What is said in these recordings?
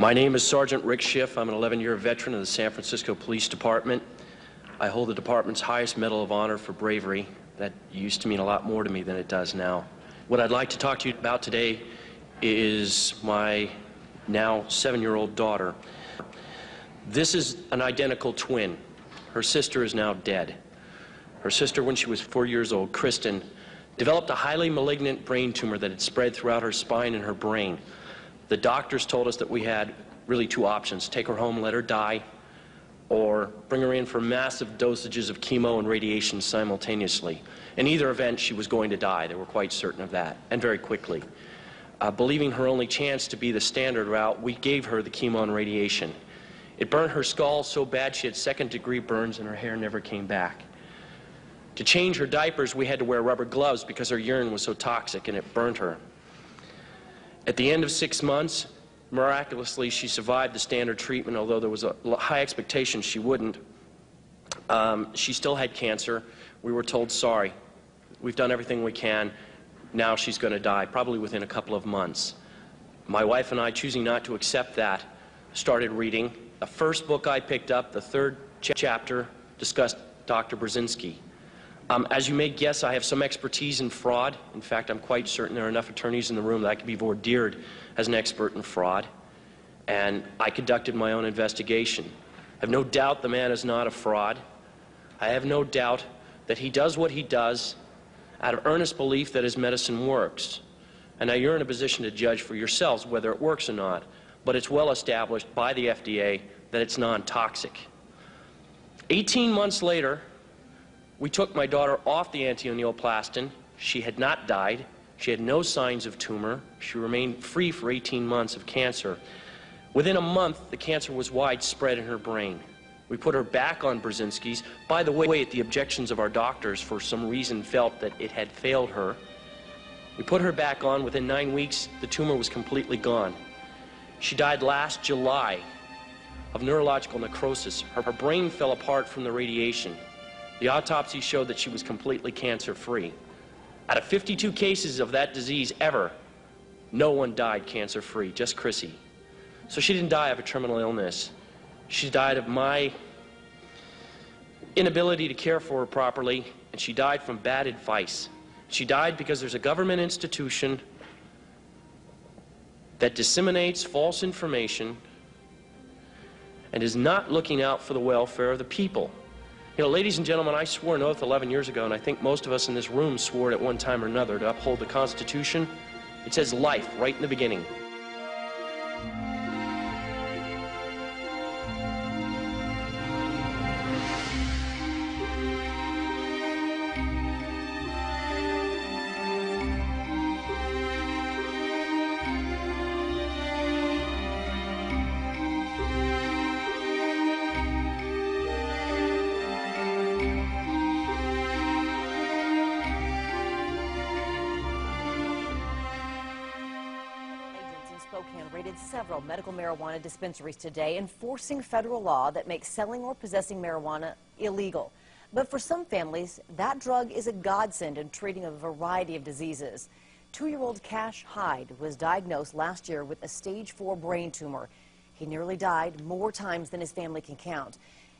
My name is Sergeant Rick Schiff. I'm an 11-year veteran of the San Francisco Police Department. I hold the department's highest Medal of Honor for bravery. That used to mean a lot more to me than it does now. What I'd like to talk to you about today is my now 7-year-old daughter. This is an identical twin. Her sister is now dead. Her sister, when she was 4 years old, Kristen, developed a highly malignant brain tumor that had spread throughout her spine and her brain. The doctors told us that we had really two options: take her home, let her die, or bring her in for massive dosages of chemo and radiation simultaneously. In either event, she was going to die. They were quite certain of that, and very quickly. Believing her only chance to be the standard route, we gave her the chemo and radiation. It burned her skull so bad she had second-degree burns and her hair never came back. To change her diapers, we had to wear rubber gloves because her urine was so toxic and it burned her. At the end of 6 months, miraculously, she survived the standard treatment, although there was a high expectation she wouldn't. She still had cancer. We were told, sorry, we've done everything we can. Now she's going to die, probably within a couple of months. My wife and I, choosing not to accept that, started reading. The first book I picked up, the third chapter, discussed Dr. Brzezinski. As you may guess, I have some expertise in fraud. In fact, I'm quite certain there are enough attorneys in the room that I could be vordeered as an expert in fraud. And I conducted my own investigation. I have no doubt the man is not a fraud. I have no doubt that he does what he does out of earnest belief that his medicine works. And now you're in a position to judge for yourselves whether it works or not. But it's well established by the FDA that it's non-toxic. 18 months later, we took my daughter off the anti-neoplastin. She had not died. She had no signs of tumor. She remained free for 18 months of cancer. Within a month, the cancer was widespread in her brain. We put her back on Brzezinski's. By the way, at the objections of our doctors, for some reason felt that it had failed her. We put her back on. Within 9 weeks, the tumor was completely gone. She died last July of neurological necrosis. Her brain fell apart from the radiation. The autopsy showed that she was completely cancer-free. Out of 52 cases of that disease ever, no one died cancer-free, just Chrissy. So she didn't die of a terminal illness. She died of my inability to care for her properly, and she died from bad advice. She died because there's a government institution that disseminates false information and is not looking out for the welfare of the people. You know, ladies and gentlemen, I swore an oath 11 years ago, and I think most of us in this room swore it at one time or another, to uphold the Constitution. It says life right in the beginning. Raided several medical marijuana dispensaries today, enforcing federal law that makes selling or possessing marijuana illegal. But for some families, that drug is a godsend in treating a variety of diseases. 2-year-old Cash Hyde was diagnosed last year with a stage 4 brain tumor. He nearly died more times than his family can count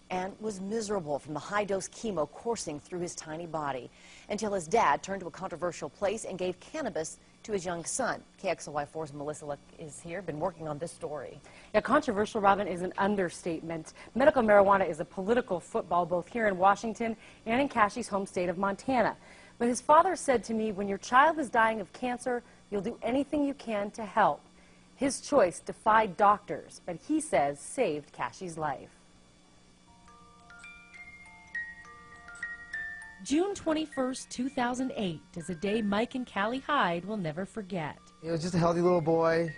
and was miserable from the high-dose chemo coursing through his tiny body until his dad turned to a controversial place and gave cannabis to his young son. KXLY4's Melissa Luck is here, been working on this story. Yeah, controversial, Robin, is an understatement. Medical marijuana is a political football both here in Washington and in Cashy's home state of Montana. But his father said to me, when your child is dying of cancer, you'll do anything you can to help. His choice defied doctors, but he says saved Cashy's life. June 21st, 2008 is a day Mike and Callie Hyde will never forget. He was just a healthy little boy,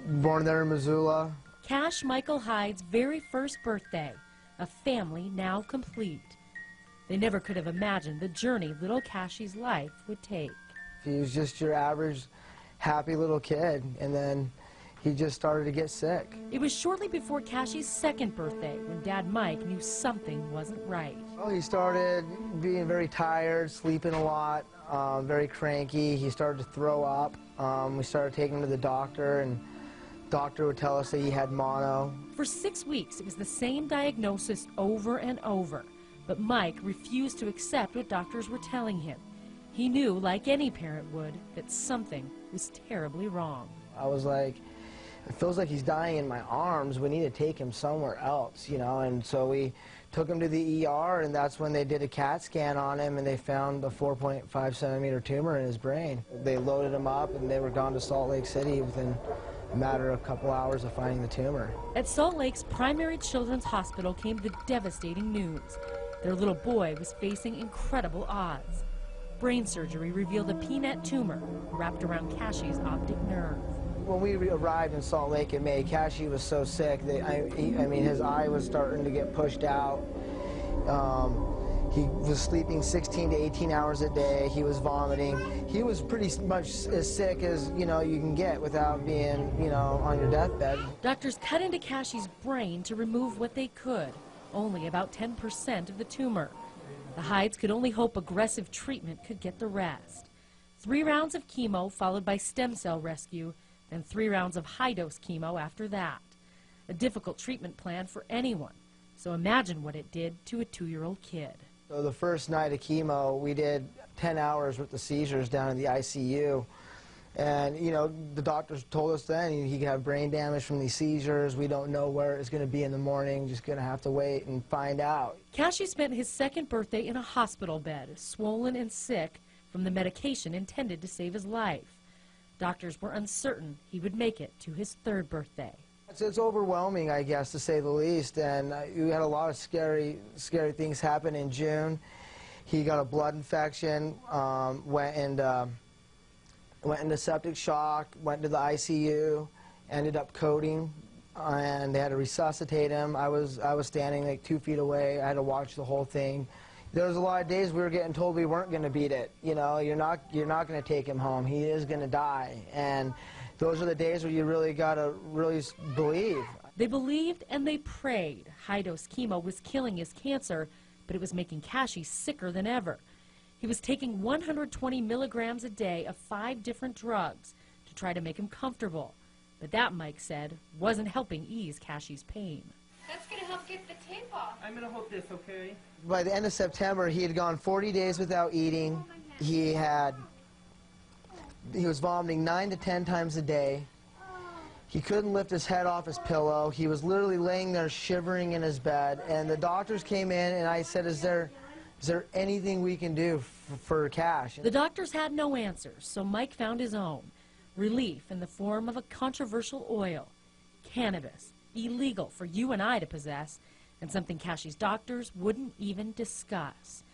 born there in Missoula. Cash Michael Hyde's very first birthday, a family now complete. They never could have imagined the journey little Cashy's life would take. He was just your average, happy little kid, and then he just started to get sick. It was shortly before Cashy's second birthday when Dad Mike knew something wasn't right. Well, he started being very tired, sleeping a lot, very cranky. He started to throw up. We started taking him to the doctor, and doctor would tell us that he had mono. For 6 weeks, it was the same diagnosis over and over. But Mike refused to accept what doctors were telling him. He knew, like any parent would, that something was terribly wrong. I was like, it feels like he's dying in my arms. We need to take him somewhere else, you know. And so we took him to the ER, and that's when they did a CAT scan on him, and they found a 4.5 centimeter tumor in his brain. They loaded him up, and they were gone to Salt Lake City within a matter of a couple hours of finding the tumor. At Salt Lake's Primary Children's Hospital came the devastating news. Their little boy was facing incredible odds. Brain surgery revealed a peanut tumor wrapped around Cassie's optic nerve. When we arrived in Salt Lake in May, Cassie was so sick that, I mean, his eye was starting to get pushed out. He was sleeping 16 to 18 hours a day. He was vomiting. He was pretty much as sick as, you know, you can get without being, you know, on your deathbed. Doctors cut into Cassie's brain to remove what they could, only about 10% of the tumor. The Hydes could only hope aggressive treatment could get the rest. 3 rounds of chemo followed by stem cell rescue, then 3 rounds of high-dose chemo after that. A difficult treatment plan for anyone, so imagine what it did to a 2-year-old kid. So the first night of chemo, we did 10 hours with the seizures down in the ICU. And, you know, the doctors told us then he could have brain damage from these seizures. We don't know where it's going to be in the morning. Just going to have to wait and find out. Cassie spent his 2nd birthday in a hospital bed, swollen and sick from the medication intended to save his life. Doctors were uncertain he would make it to his 3rd birthday. It's overwhelming, I guess, to say the least. And we had a lot of scary things happen in June. He got a blood infection, went into septic shock, went to the ICU, ended up coding, and they had to resuscitate him. I was standing like 2 feet away. I had to watch the whole thing. There was a lot of days we were getting told we weren't going to beat it. You know, you're not going to take him home. He is going to die. And those are the days where you really got to really believe. They believed and they prayed. High-dose chemo was killing his cancer, but it was making Cassie sicker than ever. He was taking 120 milligrams a day of 5 different drugs to try to make him comfortable. But that, Mike said, wasn't helping ease Cassie's pain. That's going to help get the tape off. I'm going to hold this, okay? By the end of September, he had gone 40 days without eating. He was vomiting 9 to 10 times a day. He couldn't lift his head off his pillow. He was literally laying there shivering in his bed. And the doctors came in, and I said, is there anything we can do for Cash? The doctors had no answers, so Mike found his own. Relief in the form of a controversial oil, cannabis, illegal for you and I to possess, and something Cassie's doctors wouldn't even discuss.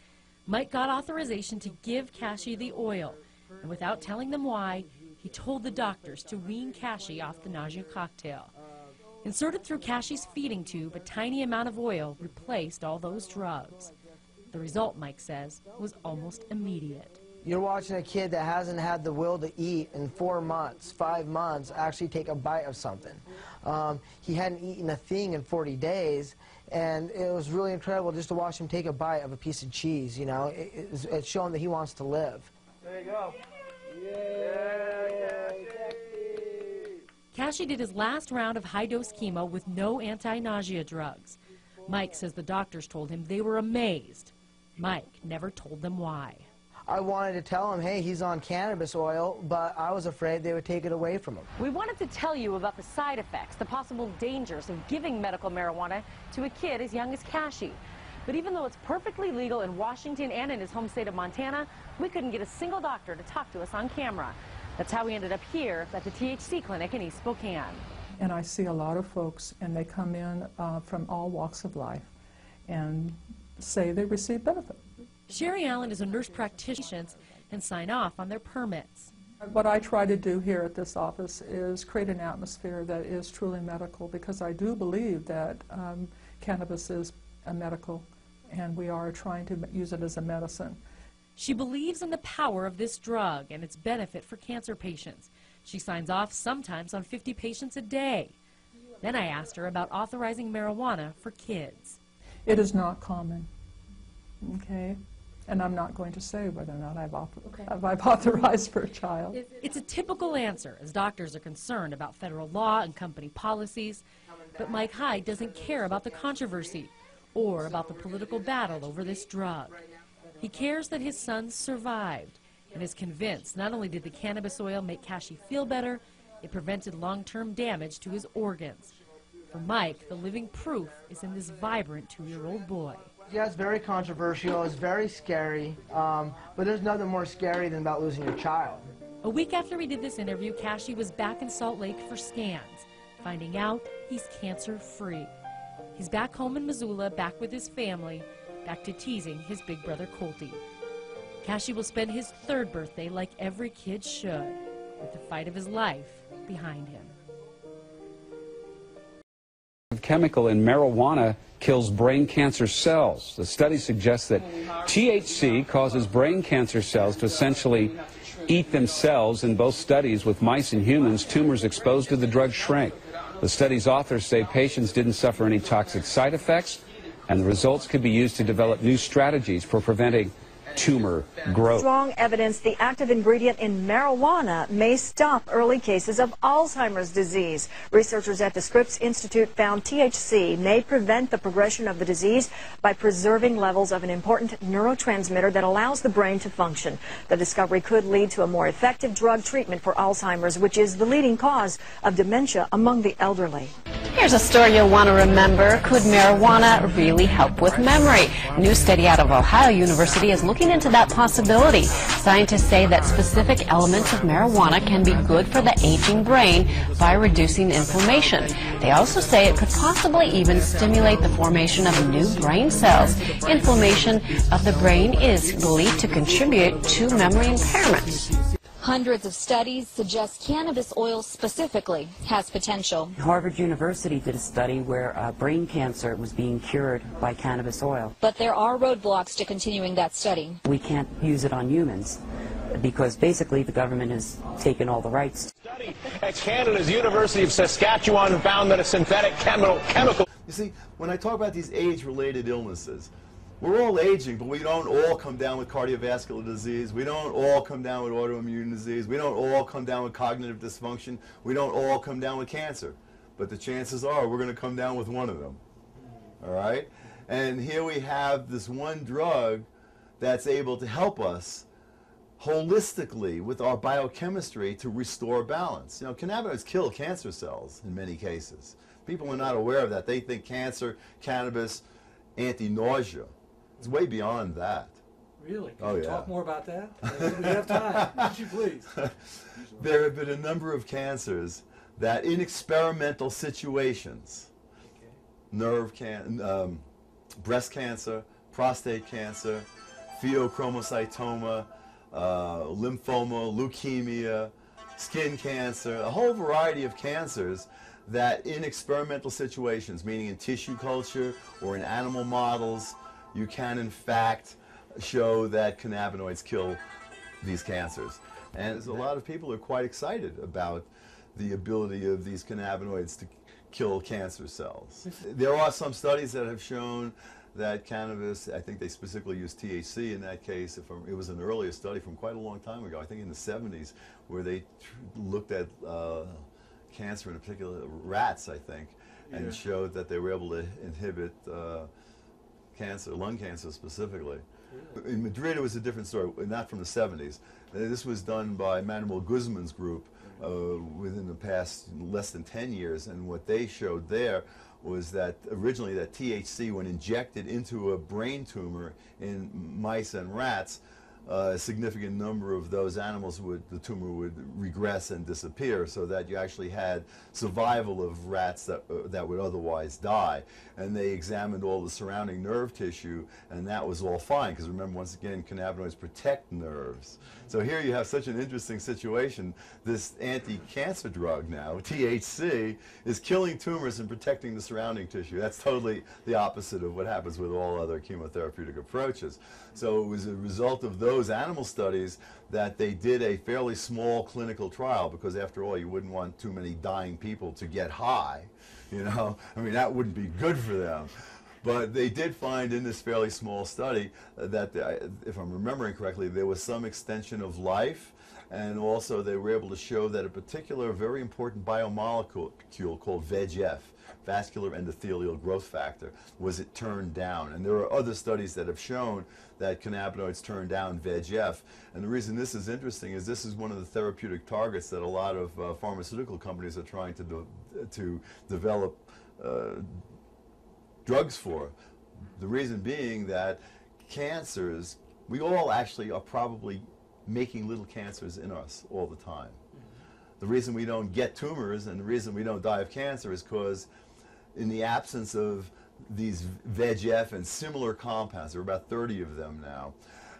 Mike got authorization to give Cassie the oil, and without telling them why, he told the doctors to wean Cassie off the nausea cocktail. Inserted through Cassie's feeding tube, a tiny amount of oil replaced all those drugs. The result, Mike says, was almost immediate. You're watching a kid that hasn't had the will to eat in 4 months, 5 months, actually take a bite of something. He hadn't eaten a thing in 40 days, and it was really incredible just to watch him take a bite of a piece of cheese, you know. It's showing that he wants to live. There you go. Cassie did his last round of high-dose chemo with no anti-nausea drugs. Mike says the doctors told him they were amazed. Mike never told them why. I wanted to tell him, hey, he's on cannabis oil, but I was afraid they would take it away from him. We wanted to tell you about the side effects, the possible dangers of giving medical marijuana to a kid as young as Cassie. But even though it's perfectly legal in Washington and in his home state of Montana, we couldn't get a single doctor to talk to us on camera. That's how we ended up here at the THC clinic in East Spokane. And I see a lot of folks, and they come in from all walks of life and say they receive benefit. Sherry Allen is a nurse practitioner and sign off on their permits. What I try to do here at this office is create an atmosphere that is truly medical, because I do believe that cannabis is a medical, and we are trying to use it as a medicine. She believes in the power of this drug and its benefit for cancer patients. She signs off sometimes on 50 patients a day. Then I asked her about authorizing marijuana for kids. It is not common, okay? And I'm not going to say whether or not I've authorized for a child. It's a typical answer, as doctors are concerned about federal law and company policies. But Mike Hyde doesn't care about the controversy or about the political battle over this drug. He cares that his son survived and is convinced not only did the cannabis oil make Cashy feel better, it prevented long-term damage to his organs. For Mike, the living proof is in this vibrant 2-year-old boy. Yeah, it's very controversial, it's very scary, but there's nothing more scary than about losing your child. A week after we did this interview, Cashy was back in Salt Lake for scans, finding out he's cancer-free. He's back home in Missoula, back with his family, back to teasing his big brother Colty. Cashy will spend his 3rd birthday like every kid should, with the fight of his life behind him. Chemical in marijuana kills brain cancer cells. The study suggests that THC causes brain cancer cells to essentially eat themselves. In both studies with mice and humans, tumors exposed to the drug shrink. The study's authors say patients didn't suffer any toxic side effects, and the results could be used to develop new strategies for preventing tumor growth. Strong evidence the active ingredient in marijuana may stop early cases of Alzheimer's disease. Researchers at the Scripps Institute found THC may prevent the progression of the disease by preserving levels of an important neurotransmitter that allows the brain to function. The discovery could lead to a more effective drug treatment for Alzheimer's, which is the leading cause of dementia among the elderly. Here's a story you'll want to remember. Could marijuana really help with memory? A new study out of Ohio University is looking into that possibility. Scientists say that specific elements of marijuana can be good for the aging brain by reducing inflammation. They also say it could possibly even stimulate the formation of new brain cells. Inflammation of the brain is believed to contribute to memory impairment. Hundreds of studies suggest cannabis oil specifically has potential. Harvard University did a study where brain cancer was being cured by cannabis oil. But there are roadblocks to continuing that study. We can't use it on humans because basically the government has taken all the rights. Study at Canada's University of Saskatchewan found that a synthetic chemical... You see, when I talk about these age-related illnesses, we're all aging, but we don't all come down with cardiovascular disease. We don't all come down with autoimmune disease. We don't all come down with cognitive dysfunction. We don't all come down with cancer. But the chances are we're going to come down with one of them. All right? And here we have this one drug that's able to help us holistically with our biochemistry to restore balance. You know, cannabinoids kill cancer cells in many cases. People are not aware of that. They think cancer, cannabis, anti-nausea. It's way beyond that. Really? Can you talk more about that? We have time. Would you please? There have been a number of cancers that in experimental situations, breast cancer, prostate cancer, pheochromocytoma, lymphoma, leukemia, skin cancer, a whole variety of cancers that in experimental situations, meaning in tissue culture or in animal models, you can in fact show that cannabinoids kill these cancers. And a lot of people are quite excited about the ability of these cannabinoids to kill cancer cells. There are some studies that have shown that cannabis, I think they specifically used THC in that case. It was an earlier study from quite a long time ago, I think in the 70s, where they looked at cancer, in particular rats, I think, and showed that they were able to inhibit cancer, lung cancer specifically. Really? In Madrid, it was a different story, not from the 70s. This was done by Manuel Guzman's group within the past less than 10 years, and what they showed there was that originally that THC, when injected into a brain tumor in mice and rats, a significant number of those animals the tumor would regress and disappear, so that you actually had survival of rats that would otherwise die. And they examined all the surrounding nerve tissue, and that was all fine, because remember, once again, cannabinoids protect nerves. So here you have such an interesting situation. This anti-cancer drug now, THC, is killing tumors and protecting the surrounding tissue. That's totally the opposite of what happens with all other chemotherapeutic approaches. So it was a result of those animal studies that they did a fairly small clinical trial, because after all, you wouldn't want too many dying people to get high, you know? I mean, that wouldn't be good for them. But they did find in this fairly small study that, if I'm remembering correctly, there was some extension of life, and also they were able to show that a particular very important biomolecule called VEGF, vascular endothelial growth factor, was it turned down. And there are other studies that have shown that cannabinoids turn down VEGF. And the reason this is interesting is this is one of the therapeutic targets that a lot of pharmaceutical companies are trying to develop drugs for. The reason being that cancers, we all actually are probably making little cancers in us all the time. The reason we don't get tumors and the reason we don't die of cancer is because in the absence of these VEGF and similar compounds, there are about 30 of them now,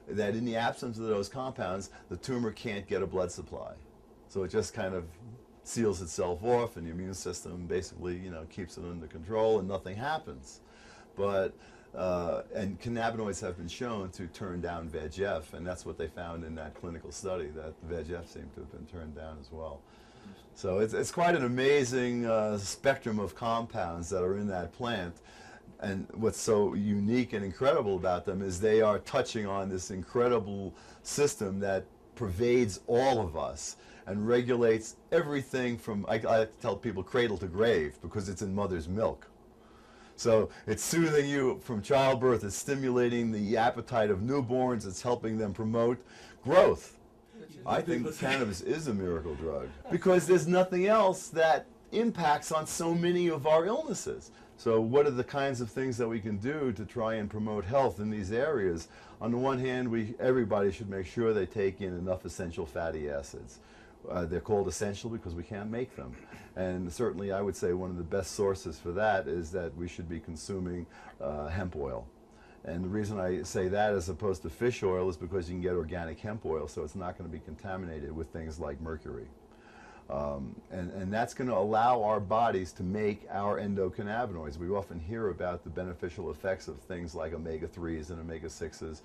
that in the absence of those compounds, the tumor can't get a blood supply. So it just kind of seals itself off, and the immune system basically, keeps it under control, and nothing happens. But and cannabinoids have been shown to turn down VEGF, and that's what they found in that clinical study, that VEGF seemed to have been turned down as well. So it's quite an amazing spectrum of compounds that are in that plant. And what's so unique and incredible about them is they are touching on this incredible system that pervades all of us and regulates everything from, I like to tell people, cradle to grave, because it's in mother's milk. So it's soothing you from childbirth, it's stimulating the appetite of newborns, it's helping them promote growth. I think cannabis is a miracle drug because there's nothing else that impacts on so many of our illnesses. So what are the kinds of things that we can do to try and promote health in these areas? On the one hand, everybody should make sure they take in enough essential fatty acids. They're called essential because we can't make them. And certainly I would say one of the best sources for that is that we should be consuming hemp oil. And the reason I say that as opposed to fish oil is because you can get organic hemp oil, so it's not going to be contaminated with things like mercury. And that's going to allow our bodies to make our endocannabinoids. We often hear about the beneficial effects of things like omega-3s and omega-6s.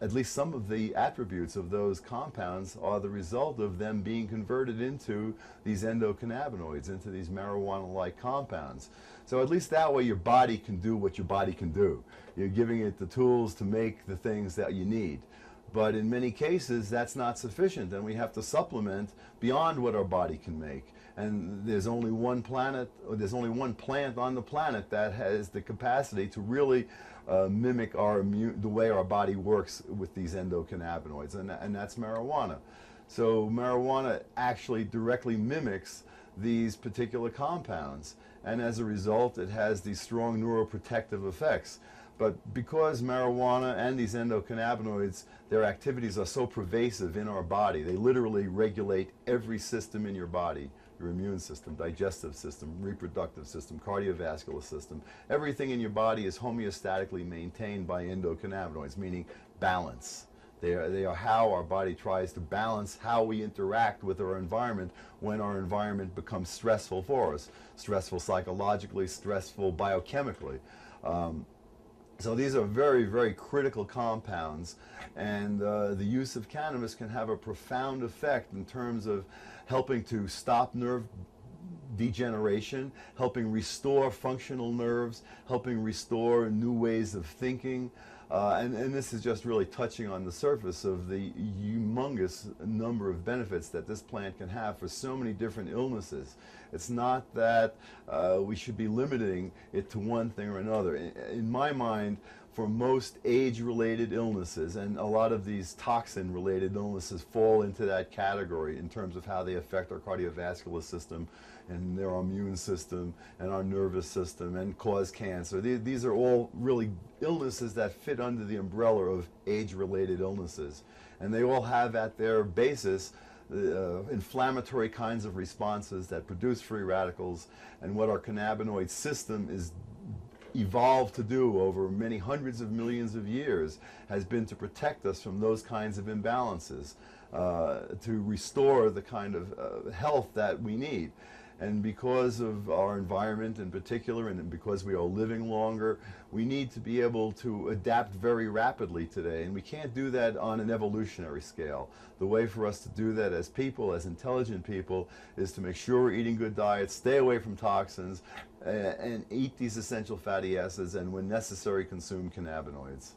At least some of the attributes of those compounds are the result of them being converted into these endocannabinoids, into these marijuana-like compounds. So at least that way your body can do what your body can do. You're giving it the tools to make the things that you need. But in many cases, that's not sufficient, and we have to supplement beyond what our body can make. And there's only one planet, or there's only one plant on the planet that has the capacity to really mimic the way our body works with these endocannabinoids, and that's marijuana. So marijuana actually directly mimics these particular compounds, and as a result, it has these strong neuroprotective effects. But because marijuana and these endocannabinoids, their activities are so pervasive in our body, they literally regulate every system in your body. Your immune system, digestive system, reproductive system, cardiovascular system. Everything in your body is homeostatically maintained by endocannabinoids, meaning balance. They are how our body tries to balance how we interact with our environment when our environment becomes stressful for us. Stressful psychologically, stressful biochemically. So these are very, very critical compounds, and the use of cannabis can have a profound effect in terms of helping to stop nerve degeneration, helping restore functional nerves, helping restore new ways of thinking. And this is just really touching on the surface of the humongous number of benefits that this plant can have for so many different illnesses. It's not that we should be limiting it to one thing or another. In my mind, for most age-related illnesses, and a lot of these toxin-related illnesses fall into that category in terms of how they affect our cardiovascular system and their immune system and our nervous system and cause cancer. These are all really illnesses that fit under the umbrella of age-related illnesses. And they all have at their basis inflammatory kinds of responses that produce free radicals, and what our cannabinoid system is evolved to do over many hundreds of millions of years has been to protect us from those kinds of imbalances, to restore the kind of health that we need. And because of our environment in particular, and because we are living longer, we need to be able to adapt very rapidly today. And we can't do that on an evolutionary scale. The way for us to do that as people, as intelligent people, is to make sure we're eating good diets, stay away from toxins, and eat these essential fatty acids, and when necessary, consume cannabinoids.